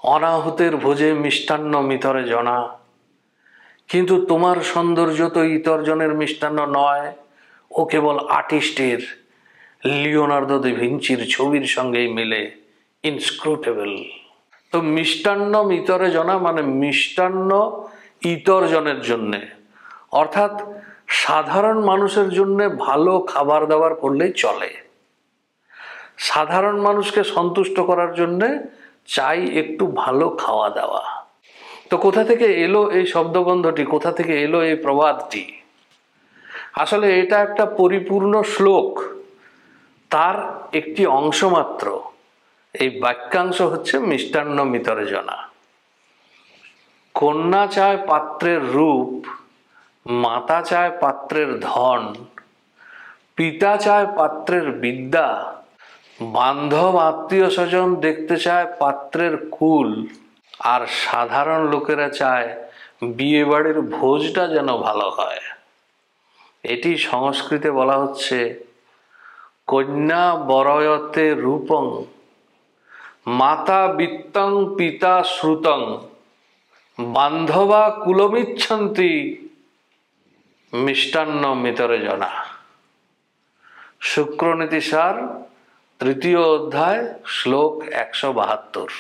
অনাহুতের ভোজে মিষ্টান্ন মিতরে জনা, কিন্তু তোমার সৌন্দর্য তো ইতরজনের মিষ্টান্ন নয়, ও কেবল আর্টিস্টের, লিওনার্দো দা ভিঞ্চির ছবির সঙ্গেই মিলে, ইনস্ক্রুটেবল। তো মিষ্টান্ন ইতরে জনা মানে মিষ্টান্ন ইতরজনের জন্যে, অর্থাৎ সাধারণ মানুষের জন্য ভালো খাবার দাবার করলেই চলে। সাধারণ মানুষকে সন্তুষ্ট করার জন্যে চাই একটু ভালো খাওয়া দাওয়া। তো কোথা থেকে এলো এই শব্দবন্ধটি, কোথা থেকে এলো এই প্রবাদটি? আসলে এটা একটা পরিপূর্ণ শ্লোক, তার একটি অংশ মাত্র। এই বাক্যাংশ হচ্ছে মিষ্টান্ন মিতরে জনা। কন্যা চায় পাত্রের রূপ, মাতা চায় পাত্রের ধন, পিতা চায় পাত্রের বিদ্যা, বান্ধব আত্মীয় স্বজন দেখতে চায় পাত্রের কুল, আর সাধারণ লোকেরা চায় বিয়ে বাড়ির ভোজটা যেন ভালো হয়। এটি সংস্কৃতে বলা হচ্ছে কন্যা বরয়তে রূপং, মাতা বিত্তং পিতা শ্রুতং, বান্ধবা কুলমিচ্ছন্তি, মিষ্টান্ন মিতরে জনা। শুক্রনীতিসার 3য় অধ্যায় শ্লোক 172।